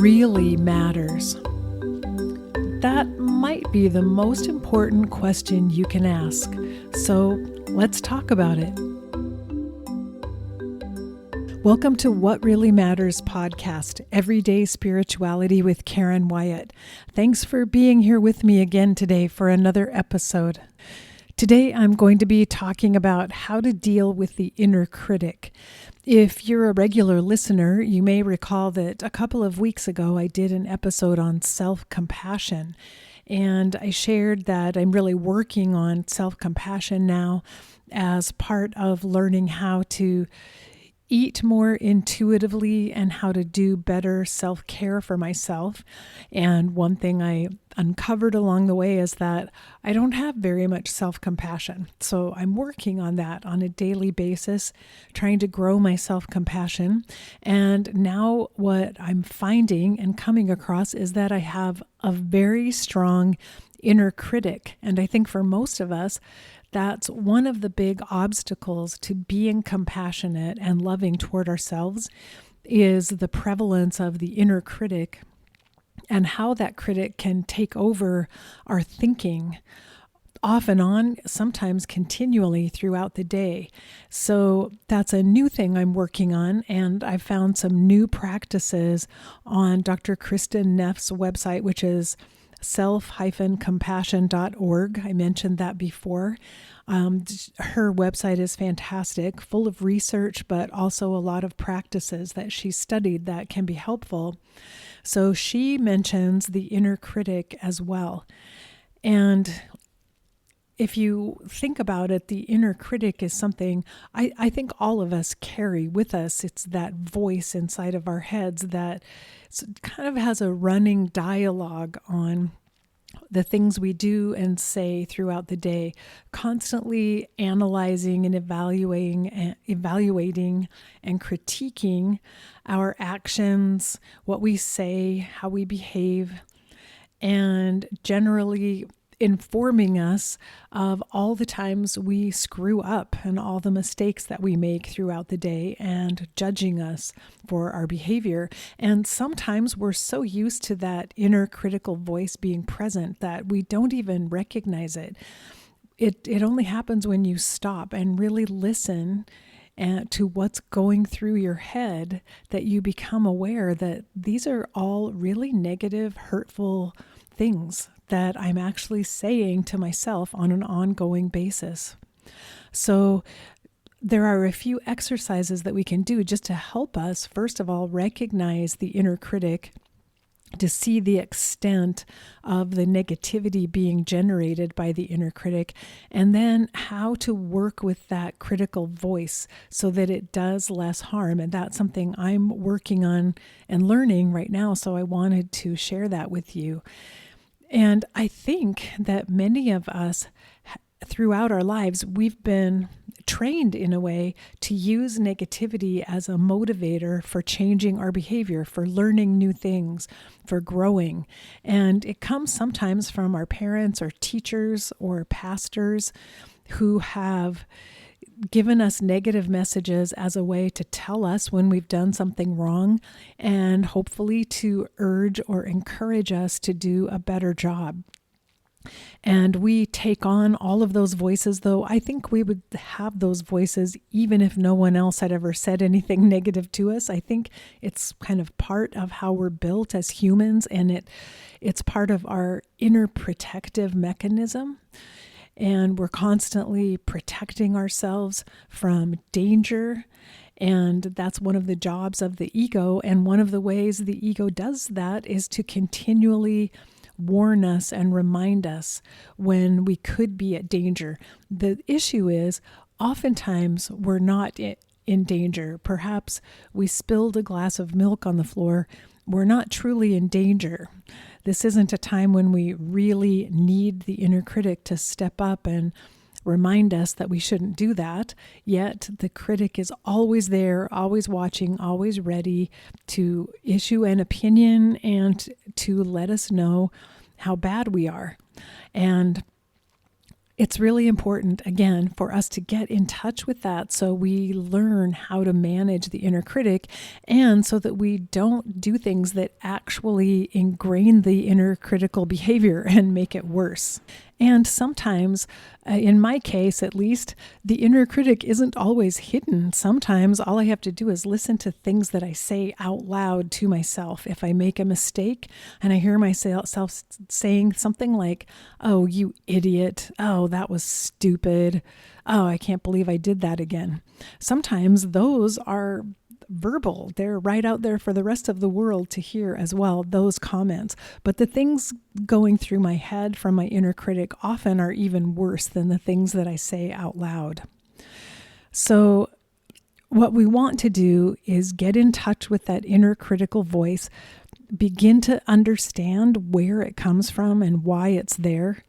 really matters? That might be the most important question you can ask. So let's talk about it. Welcome to What Really Matters podcast, Everyday Spirituality with Karen Wyatt. Thanks for being here with me again today for another episode. Today I'm going to be talking about how to deal with the inner critic. If you're a regular listener, you may recall that a couple of weeks ago I did an episode on self-compassion, and I shared that I'm really working on self-compassion now as part of learning how to eat more intuitively and how to do better self-care for myself. And one thing I uncovered along the way is that I don't have very much self-compassion. So I'm working on that on a daily basis, trying to grow my self-compassion. And now what I'm finding and coming across is that I have a very strong inner critic. And I think for most of us, that's one of the big obstacles to being compassionate and loving toward ourselves is the prevalence of the inner critic and how that critic can take over our thinking off and on, sometimes continually throughout the day. So that's a new thing I'm working on, and I found some new practices on Dr. Kristen Neff's website, which is self-compassion.org. I mentioned that before. Her website is fantastic, full of research, but also a lot of practices that she studied that can be helpful. So she mentions the inner critic as well. And if you think about it, the inner critic is something I think all of us carry with us. It's that voice inside of our heads that kind of has a running dialogue on the things we do and say throughout the day, constantly analyzing and evaluating and critiquing our actions, what we say, how we behave, and generally informing us of all the times we screw up and all the mistakes that we make throughout the day and judging us for our behavior. And sometimes we're so used to that inner critical voice being present that we don't even recognize it. It only happens when you stop and really listen to what's going through your head that you become aware that these are all really negative, hurtful things that I'm actually saying to myself on an ongoing basis. So there are a few exercises that we can do just to help us, first of all, recognize the inner critic, to see the extent of the negativity being generated by the inner critic, and then how to work with that critical voice so that it does less harm. And that's something I'm working on and learning right now, so I wanted to share that with you. And I think that many of us throughout our lives, we've been trained in a way to use negativity as a motivator for changing our behavior, for learning new things, for growing. And it comes sometimes from our parents or teachers or pastors who have given us negative messages as a way to tell us when we've done something wrong and hopefully to urge or encourage us to do a better job. And we take on all of those voices, though I think we would have those voices even if no one else had ever said anything negative to us. I think it's kind of part of how we're built as humans, and it's part of our inner protective mechanism. And we're constantly protecting ourselves from danger. And that's one of the jobs of the ego. And one of the ways the ego does that is to continually warn us and remind us when we could be at danger. The issue is oftentimes we're not in danger. Perhaps we spilled a glass of milk on the floor. We're not truly in danger. This isn't a time when we really need the inner critic to step up and remind us that we shouldn't do that. Yet the critic is always there, always watching, always ready to issue an opinion and to let us know how bad we are. And It's really important, again, for us to get in touch with that so we learn how to manage the inner critic, and so that we don't do things that actually ingrain the inner critical behavior and make it worse. And sometimes, in my case at least, the inner critic isn't always hidden. Sometimes all I have to do is listen to things that I say out loud to myself. If I make a mistake and I hear myself saying something like, "Oh, you idiot. Oh, that was stupid. Oh, I can't believe I did that again." Sometimes those are verbal. They're right out there for the rest of the world to hear as well, those comments. But the things going through my head from my inner critic often are even worse than the things that I say out loud. So what we want to do is get in touch with that inner critical voice, begin to understand where it comes from and why it's there.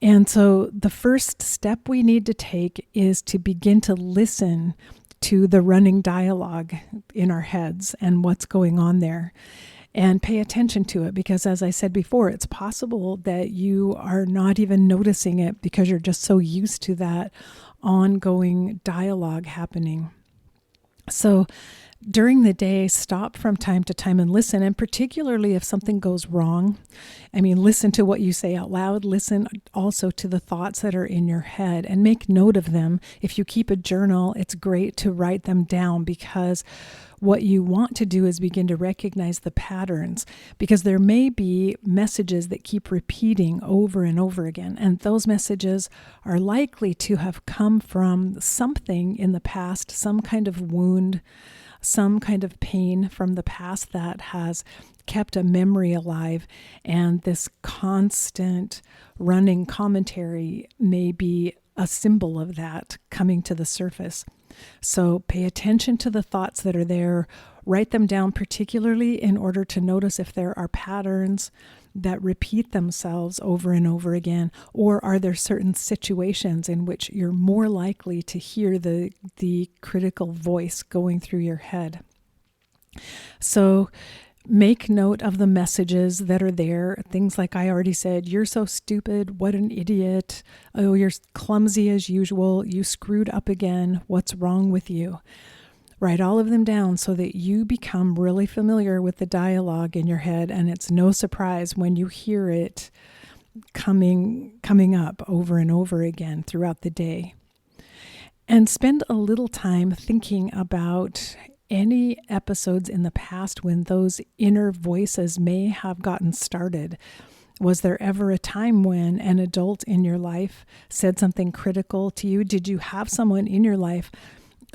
And so the first step we need to take is to begin to listen to the running dialogue in our heads and what's going on there, and pay attention to it, because as I said before, it's possible that you are not even noticing it because you're just so used to that ongoing dialogue happening. So during the day, stop from time to time and listen. And particularly if something goes wrong, listen to what you say out loud. Listen also to the thoughts that are in your head and make note of them. If you keep a journal, it's great to write them down, because what you want to do is begin to recognize the patterns, because there may be messages that keep repeating over and over again. And those messages are likely to have come from something in the past, some kind of wound, some kind of pain from the past that has kept a memory alive. And this constant running commentary may be a symbol of that coming to the surface. So pay attention to the thoughts that are there. Write them down, particularly in order to notice if there are patterns that repeat themselves over and over again, or are there certain situations in which you're more likely to hear the critical voice going through your head. So make note of the messages that are there. Things like I already said, "You're so stupid. What an idiot. Oh, you're clumsy as usual. You screwed up again. What's wrong with you?" Write all of them down so that you become really familiar with the dialogue in your head, and it's no surprise when you hear it coming up over and over again throughout the day. And spend a little time thinking about any episodes in the past when those inner voices may have gotten started. Was there ever a time when an adult in your life said something critical to you? Did you have someone in your life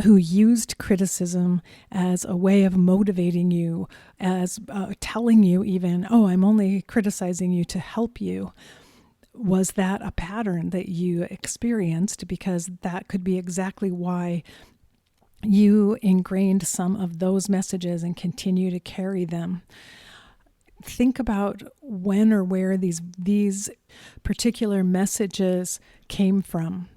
who used criticism as a way of motivating you, as telling you even, "Oh, I'm only criticizing you to help you"? Was that a pattern that you experienced? Because that could be exactly why you ingrained some of those messages and continue to carry them. Think about when or where these particular messages came from,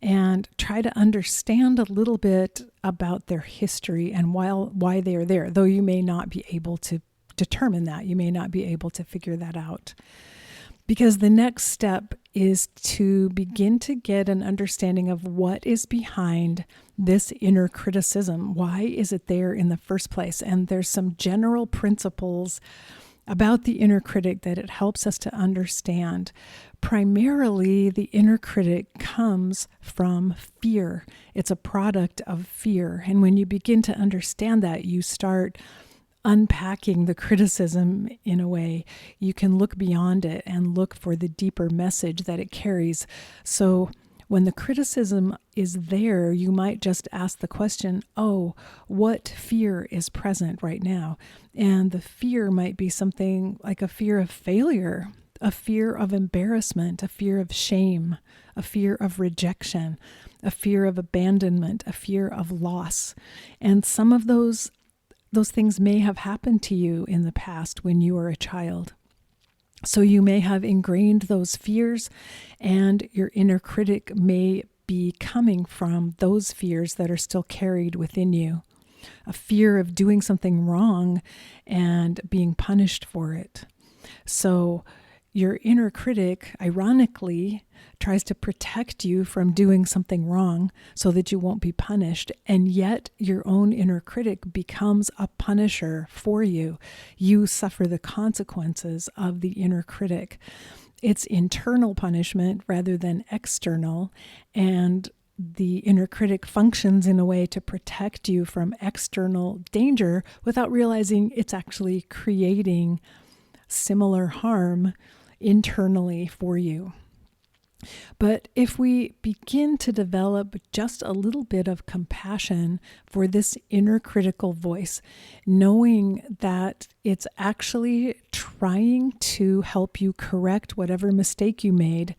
and try to understand a little bit about their history and why they are there, though you may not be able to determine that. You may not be able to figure that out. Because the next step is to begin to get an understanding of what is behind this inner criticism. Why is it there in the first place? And there's some general principles about the inner critic that it helps us to understand. Primarily, the inner critic comes from fear. It's a product of fear. And when you begin to understand that, you start unpacking the criticism in a way. You can look beyond it and look for the deeper message that it carries. So when the criticism is there, you might just ask the question, "Oh, what fear is present right now?" And the fear might be something like a fear of failure, a fear of embarrassment, a fear of shame, a fear of rejection, a fear of abandonment, a fear of loss. And some of those things may have happened to you in the past when you were a child. So you may have ingrained those fears, and your inner critic may be coming from those fears that are still carried within you. A fear of doing something wrong and being punished for it. So your inner critic, ironically, tries to protect you from doing something wrong so that you won't be punished. And yet your own inner critic becomes a punisher for you. You suffer the consequences of the inner critic. It's internal punishment rather than external. And the inner critic functions in a way to protect you from external danger without realizing it's actually creating similar harm internally for you. But if we begin to develop just a little bit of compassion for this inner critical voice, knowing that it's actually trying to help you correct whatever mistake you made,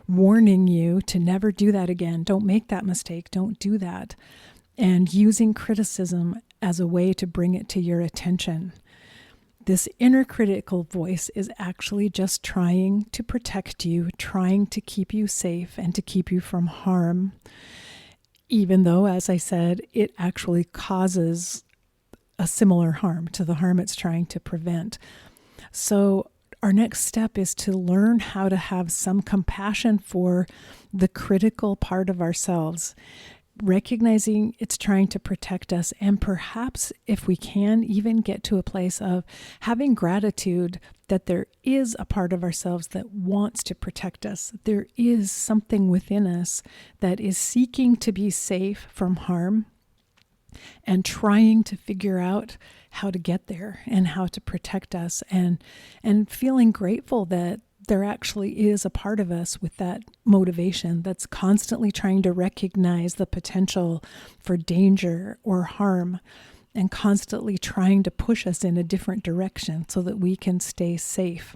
warning you to never do that again, don't make that mistake, don't do that, and using criticism as a way to bring it to your attention. This inner critical voice is actually just trying to protect you, trying to keep you safe and to keep you from harm, even though, as I said, it actually causes a similar harm to the harm it's trying to prevent. So our next step is to learn how to have some compassion for the critical part of ourselves, recognizing it's trying to protect us, and perhaps, if we can, even get to a place of having gratitude that there is a part of ourselves that wants to protect us. There is something within us that is seeking to be safe from harm and trying to figure out how to get there and how to protect us, and feeling grateful that there actually is a part of us with that motivation that's constantly trying to recognize the potential for danger or harm and constantly trying to push us in a different direction so that we can stay safe.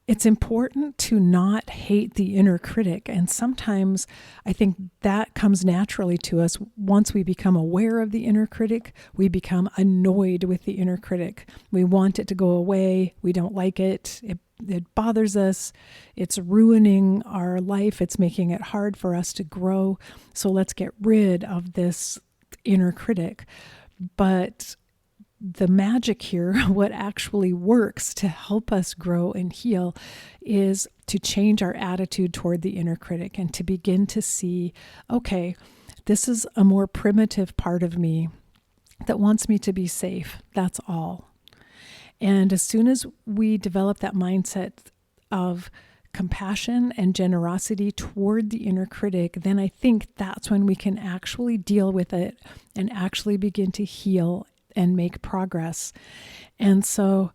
It's important to not hate the inner critic, and sometimes I think that comes naturally to us. Once we become aware of the inner critic, we become annoyed with the inner critic. We want it to go away. We don't like it. It bothers us. It's ruining our life. It's making it hard for us to grow. So let's get rid of this inner critic. But the magic here, what actually works to help us grow and heal, is to change our attitude toward the inner critic and to begin to see, okay, this is a more primitive part of me that wants me to be safe. That's all. And as soon as we develop that mindset of compassion and generosity toward the inner critic, then I think that's when we can actually deal with it and actually begin to heal and make progress. And so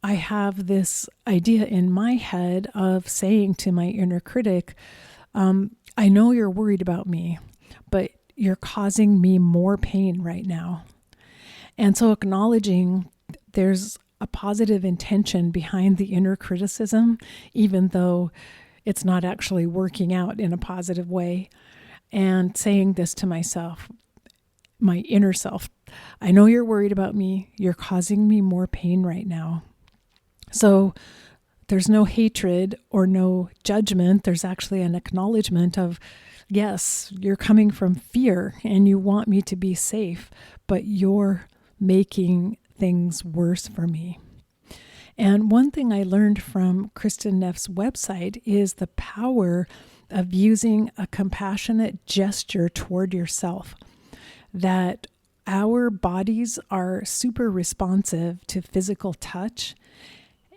I have this idea in my head of saying to my inner critic, I know you're worried about me, but you're causing me more pain right now. And so acknowledging there's a positive intention behind the inner criticism, even though it's not actually working out in a positive way, and saying this to myself, my inner self, I know you're worried about me. You're causing me more pain right now. So there's no hatred or no judgment. There's actually an acknowledgement of, yes, you're coming from fear and you want me to be safe, but you're making things worse for me. And one thing I learned from Kristen Neff's website is the power of using a compassionate gesture toward yourself. That our bodies are super responsive to physical touch,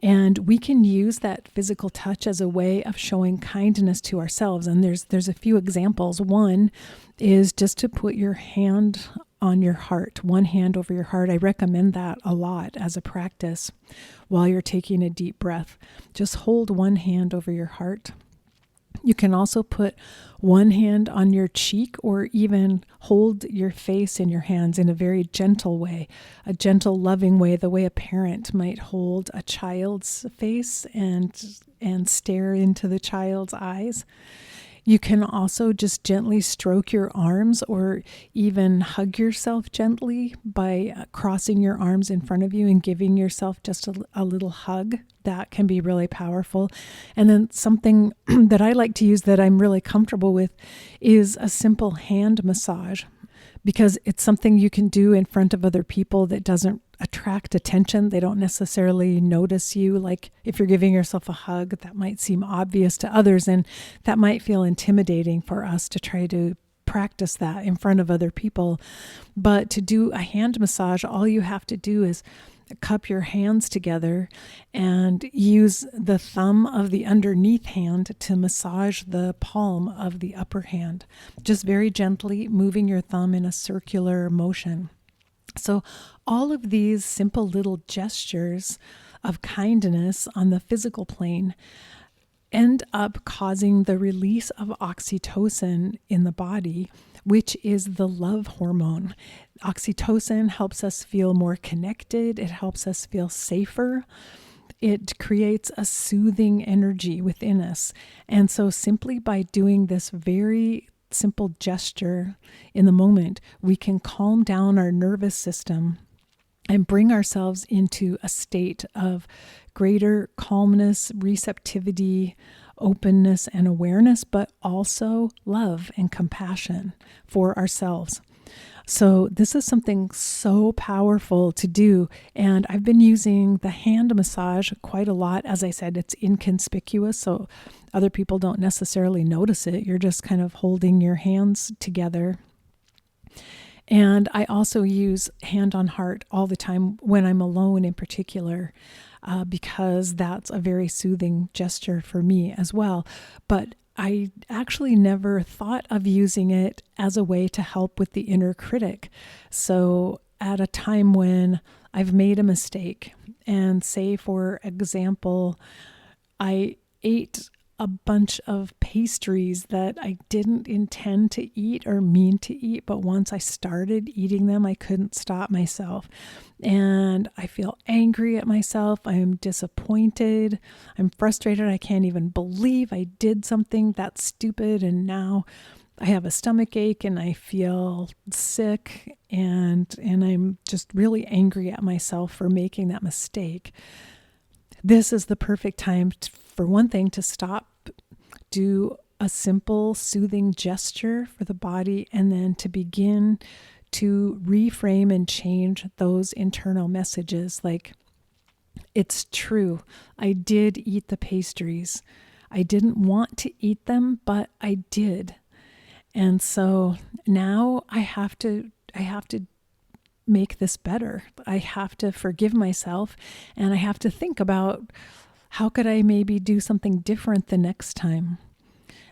and we can use that physical touch as a way of showing kindness to ourselves. And there's a few examples. One is just to put your hand on your heart, one hand over your heart. I recommend that a lot as a practice while you're taking a deep breath. Just hold one hand over your heart. You can also put one hand on your cheek or even hold your face in your hands in a very gentle way, a gentle, loving way, the way a parent might hold a child's face and stare into the child's eyes. You can also just gently stroke your arms or even hug yourself gently by crossing your arms in front of you and giving yourself just a little hug. That can be really powerful. And then something that I like to use that I'm really comfortable with is a simple hand massage. because it's something you can do in front of other people that doesn't attract attention. They don't necessarily notice you. Like if you're giving yourself a hug, that might seem obvious to others, and that might feel intimidating for us to try to practice that in front of other people. But to do a hand massage, all you have to do is cup your hands together and use the thumb of the underneath hand to massage the palm of the upper hand, just very gently moving your thumb in a circular motion. So all of these simple little gestures of kindness on the physical plane end up causing the release of oxytocin in the body, which is the love hormone. Oxytocin helps us feel more connected. It helps us feel safer. It creates a soothing energy within us. And so simply by doing this very simple gesture in the moment, we can calm down our nervous system and bring ourselves into a state of greater calmness, receptivity, openness, and awareness, but also love and compassion for ourselves. So this is something so powerful to do. And I've been using the hand massage quite a lot. As I said, it's inconspicuous, so other people don't necessarily notice it. You're just kind of holding your hands together. And I also use hand on heart all the time when I'm alone in particular, because that's a very soothing gesture for me as well. But I actually never thought of using it as a way to help with the inner critic. So at a time when I've made a mistake, and say, for example, I ate a bunch of pastries that I didn't intend to eat or mean to eat, but once I started eating them, I couldn't stop myself. And I feel angry at myself. I am disappointed. I'm frustrated. I can't even believe I did something that stupid. And now I have a stomach ache and I feel sick, and I'm just really angry at myself for making that mistake. This is the perfect time for one thing to stop, do a simple soothing gesture for the body, and then to begin to reframe and change those internal messages. Like, it's true, I did eat the pastries. I didn't want to eat them, but I did. And so now I have to make this better. I have to forgive myself, and I have to think about, how could I maybe do something different the next time?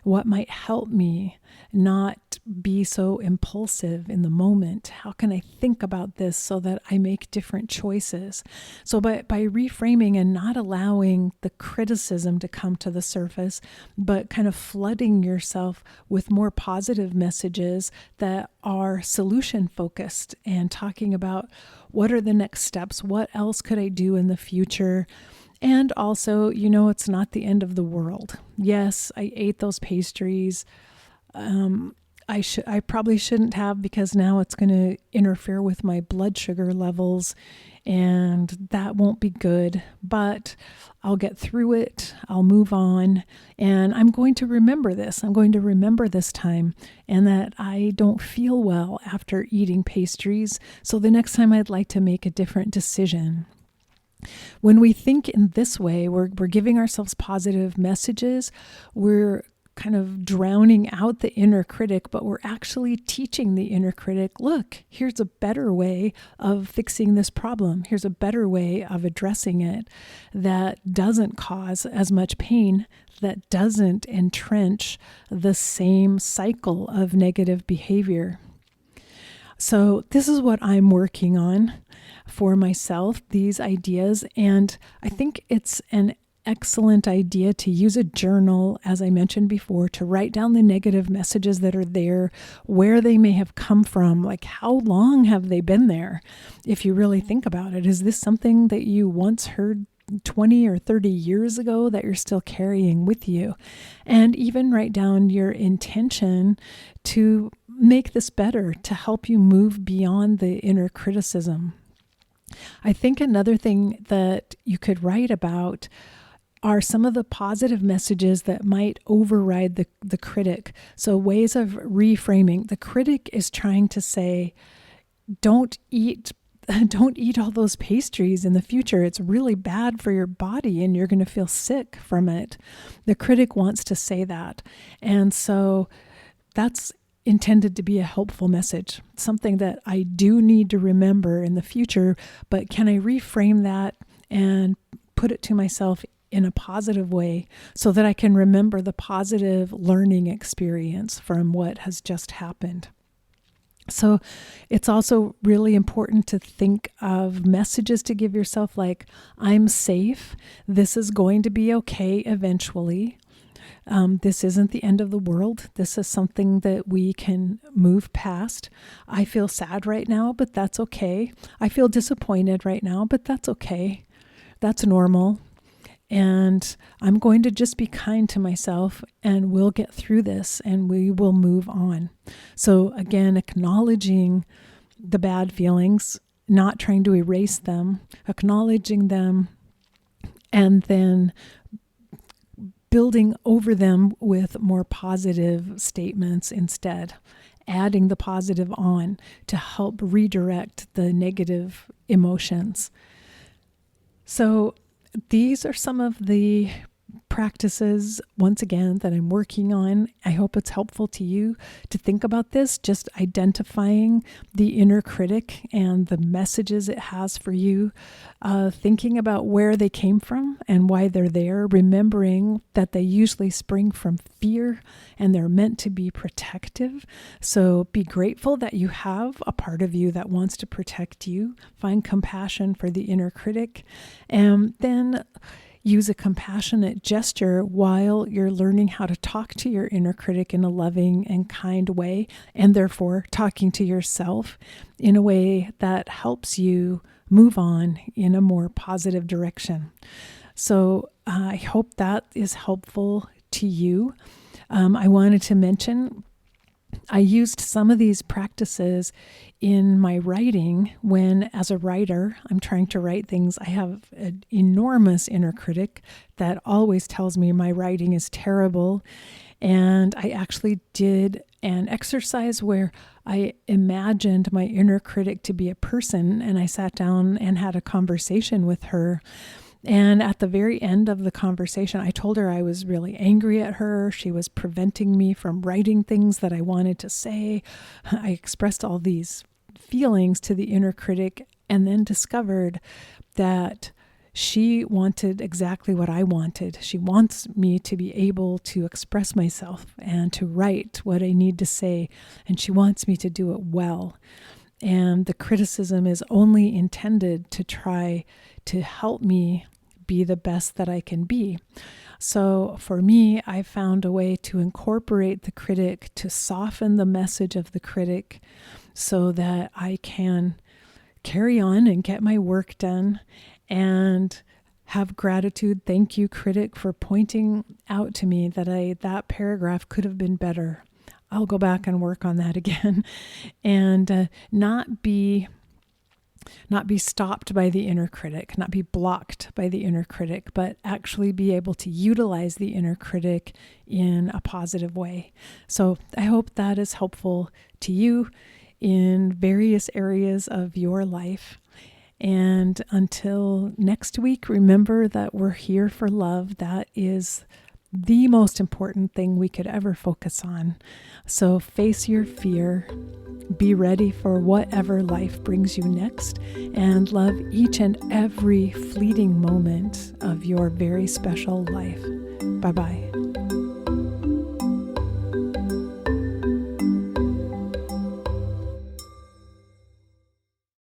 What might help me not be so impulsive in the moment? How can I think about this so that I make different choices? So by reframing and not allowing the criticism to come to the surface, but kind of flooding yourself with more positive messages that are solution focused, and talking about, what are the next steps? What else could I do in the future? And also, it's not the end of the world. Yes, I ate those pastries. I probably shouldn't have, because now it's going to interfere with my blood sugar levels, and that won't be good. But I'll get through it. I'll move on, and I'm going to remember this. I'm going to remember this time, and that I don't feel well after eating pastries. So the next time I'd like to make a different decision. When we think in this way, we're giving ourselves positive messages. We're kind of drowning out the inner critic, but we're actually teaching the inner critic, look, here's a better way of fixing this problem. Here's a better way of addressing it that doesn't cause as much pain, that doesn't entrench the same cycle of negative behavior. So this is what I'm working on for myself, these ideas. And I think it's an excellent idea to use a journal, as I mentioned before, to write down the negative messages that are there, where they may have come from, like how long have they been there? If you really think about it, is this something that you once heard 20 or 30 years ago that you're still carrying with you? And even write down your intention to make this better, to help you move beyond the inner criticism. I think another thing that you could write about are some of the positive messages that might override the critic. So ways of reframing. The critic is trying to say, don't eat all those pastries in the future. It's really bad for your body and you're going to feel sick from it. The critic wants to say that. And so that's intended to be a helpful message, something that I do need to remember in the future, but can I reframe that and put it to myself in a positive way so that I can remember the positive learning experience from what has just happened? So it's also really important to think of messages to give yourself like, I'm safe. This is going to be okay eventually. This isn't the end of the world. This is something that we can move past. I feel sad right now, but that's okay. I feel disappointed right now, but that's okay. That's normal. And I'm going to just be kind to myself and we'll get through this and we will move on. So again, acknowledging the bad feelings, not trying to erase them, acknowledging them, and then building over them with more positive statements instead, adding the positive on to help redirect the negative emotions. So these are some of the practices, once again, that I'm working on. I hope it's helpful to you to think about this, just identifying the inner critic and the messages it has for you, thinking about where they came from and why they're there, remembering that they usually spring from fear and they're meant to be protective. So be grateful that you have a part of you that wants to protect you. Find compassion for the inner critic, and then use a compassionate gesture while you're learning how to talk to your inner critic in a loving and kind way, and therefore talking to yourself in a way that helps you move on in a more positive direction. So I hope that is helpful to you. I wanted to mention I used some of these practices in my writing when, as a writer, I'm trying to write things. I have an enormous inner critic that always tells me my writing is terrible. And I actually did an exercise where I imagined my inner critic to be a person, and I sat down and had a conversation with her. And at the very end of the conversation, I told her I was really angry at her. She was preventing me from writing things that I wanted to say. I expressed all these feelings to the inner critic and then discovered that she wanted exactly what I wanted. She wants me to be able to express myself and to write what I need to say, and she wants me to do it well. And the criticism is only intended to try to help me be the best that I can be. So for me, I found a way to incorporate the critic, to soften the message of the critic so that I can carry on and get my work done and have gratitude. Thank you, critic, for pointing out to me that that paragraph could have been better. I'll go back and work on that again, and not be stopped by the inner critic, not be blocked by the inner critic, but actually be able to utilize the inner critic in a positive way. So I hope that is helpful to you in various areas of your life. And until next week, remember that we're here for love. That is the most important thing we could ever focus on. So face your fear, be ready for whatever life brings you next, and love each and every fleeting moment of your very special life. Bye-bye.